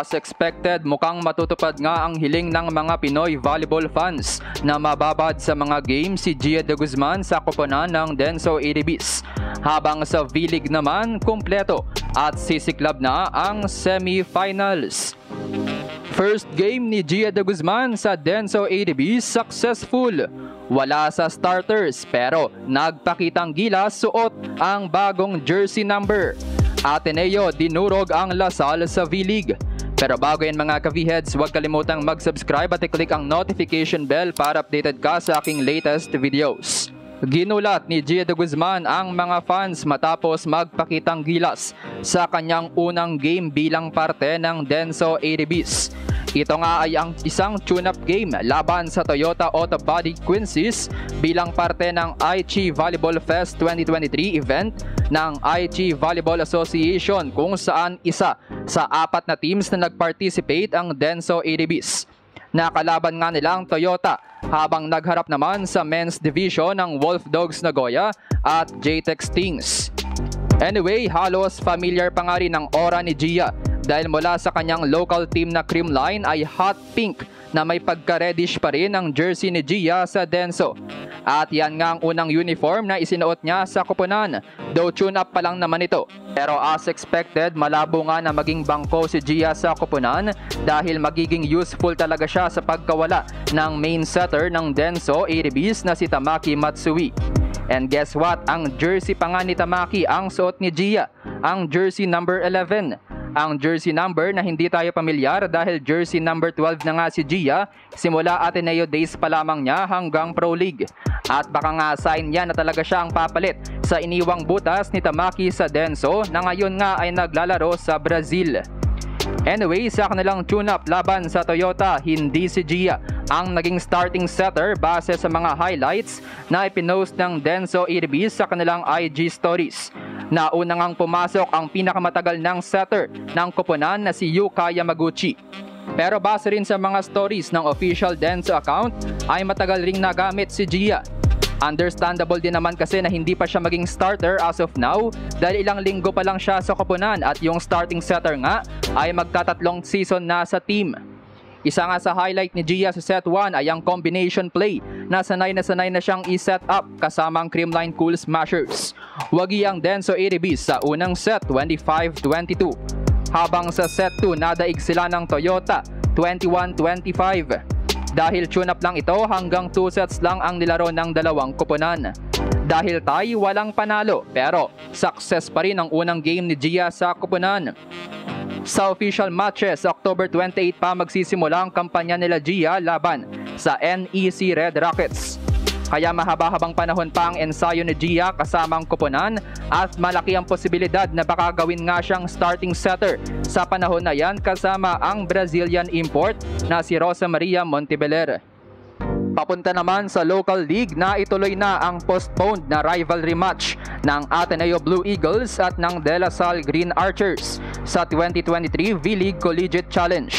As expected, mukhang matutupad nga ang hiling ng mga Pinoy volleyball fans na mababad sa mga games si Gia de Guzman sa koponan ng Denso ADBs. Habang sa V-League naman, kumpleto at sisiklab na ang semi-finals. First game ni Gia de Guzman sa Denso ADBs successful. Wala sa starters pero nagpakitang gilas suot ang bagong jersey number. Ateneo dinurog ang Lasal sa V-League. Pero bago yan mga ka-V-Heads, huwag kalimutang mag-subscribe at i-click ang notification bell para updated ka sa aking latest videos. Ginulat ni Gia de Guzman ang mga fans matapos magpakitang gilas sa kanyang unang game bilang parte ng Denso ADBs. Ito nga ay ang isang tune-up game laban sa Toyota Auto Body Quincy's bilang parte ng Aichi Volleyball Fest 2023 event ng Aichi Volleyball Association kung saan isa sa 4 na teams na nag-participate ang Denso ADBs. Nakalaban nga nilang Toyota habang nagharap naman sa men's division ng Wolf Dogs Nagoya at JTEX Stings. Anyway, halos familiar pa nga rin ang aura ni Gia dahil mula sa kanyang local team na Creamline ay hot pink na may pagka-reddish pa rin ang jersey ni Gia sa Denso. At yan nga ang unang uniform na isinuot niya sa koponan, though tune-up pa lang naman ito. Pero as expected, malabo nga na maging bangko si Gia sa koponan dahil magiging useful talaga siya sa pagkawala ng main setter ng Denso ADBs na si Tamaki Matsui. And guess what? Ang jersey pa nga ni Tamaki ang suot ni Gia, ang jersey number 11. Ang jersey number na hindi tayo pamilyar dahil jersey number 12 na nga si Gia simula Ateneo days pa lamang niya hanggang Pro League. At baka nga sign niya na talaga siya ang papalit sa iniwang butas ni Tamaki sa Denso na ngayon nga ay naglalaro sa Brazil. Anyway, sa kanilang tune-up laban sa Toyota, hindi si Gia ang naging starting setter base sa mga highlights na ipinost ng Denso ADBs sa kanilang IG stories. Nauna ngang pumasok ang pinakamatagal ng setter ng koponan na si Yuka Yamaguchi. Pero base rin sa mga stories ng official Denso account ay matagal ring nagamit si Gia. Understandable din naman kasi na hindi pa siya maging starter as of now dahil ilang linggo pa lang siya sa koponan at yung starting setter nga ay magtatatlong season na sa team. Isa nga sa highlight ni Gia sa set 1 ay ang combination play na sanay na siyang i-set up kasamang Creamline Cool Smashers. Wagi ang Denso ADBs sa unang set 25-22. Habang sa set 2 nadaig sila ng Toyota 21-25. Dahil tune-up lang ito hanggang 2 sets lang ang nilaro ng dalawang koponan. Dahil tie, walang panalo pero success pa rin ang unang game ni Gia sa koponan. Sa official matches, October 28 pa magsisimula ang kampanya nila Gia laban sa NEC Red Rockets. Kaya mahaba-habang panahon pa ang ensayo ni Gia kasamang koponan at malaki ang posibilidad na baka gawin nga siyang starting setter sa panahon na yan kasama ang Brazilian import na si Rosa Maria Montebellear. Papunta naman sa local league na ituloy na ang postponed na rivalry match ng Ateneo Blue Eagles at ng De La Salle Green Archers sa 2023 V-League Collegiate Challenge.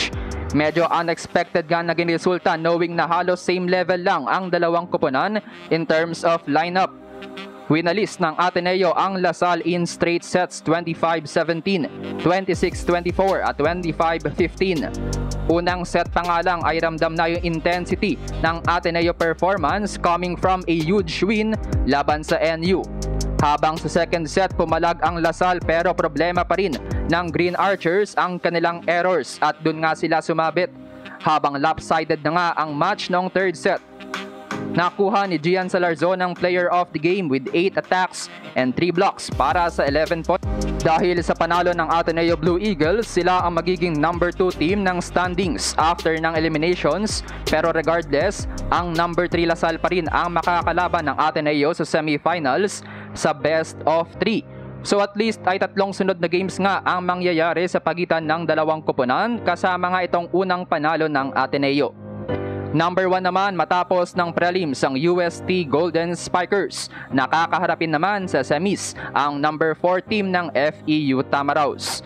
Medyo unexpected nga naging resulta knowing na halos same level lang ang dalawang koponan in terms of lineup. Winalis ng Ateneo ang La Salle in straight sets 25-17, 26-24 at 25-15. Unang set pa nga lang ay ramdam na yung intensity ng Ateneo performance coming from a huge win laban sa NU. Habang sa second set pumalag ang La Salle pero problema pa rin ng Green Archers ang kanilang errors at dun nga sila sumabit. Habang lopsided na nga ang match noong third set. Nakuha ni Gian Salarzon ang player of the game with 8 attacks and 3 blocks para sa 11 points. Dahil sa panalo ng Ateneo Blue Eagles, sila ang magiging number 2 team ng standings after ng eliminations. Pero regardless, ang number 3 La Salle pa rin ang makakalaban ng Ateneo sa semifinals sa best of 3. So at least ay 3 sunod na games nga ang mangyayari sa pagitan ng dalawang koponan kasama nga itong unang panalo ng Ateneo. Number 1 naman matapos ng prelims ang UST Golden Spikers. Nakakaharapin naman sa semis ang number 4 team ng FEU Tamaraws.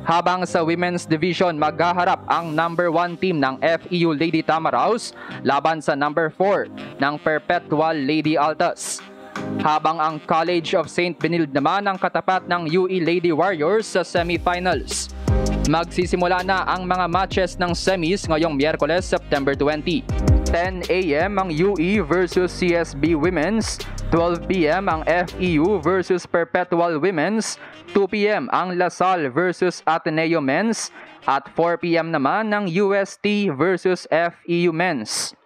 Habang sa women's division maghaharap ang number 1 team ng FEU Lady Tamaraws laban sa number 4 ng Perpetual Lady Altas. Habang ang College of St. Benilde naman ang katapat ng UE Lady Warriors sa semifinals. Magsisimula na ang mga matches ng semis ngayong Miyerkules, September 20. 10 a.m. ang UE versus CSB Women's, 12 p.m. ang FEU versus Perpetual Women's, 2 p.m. ang LaSalle versus Ateneo Men's, at 4 p.m. naman ng UST versus FEU Men's.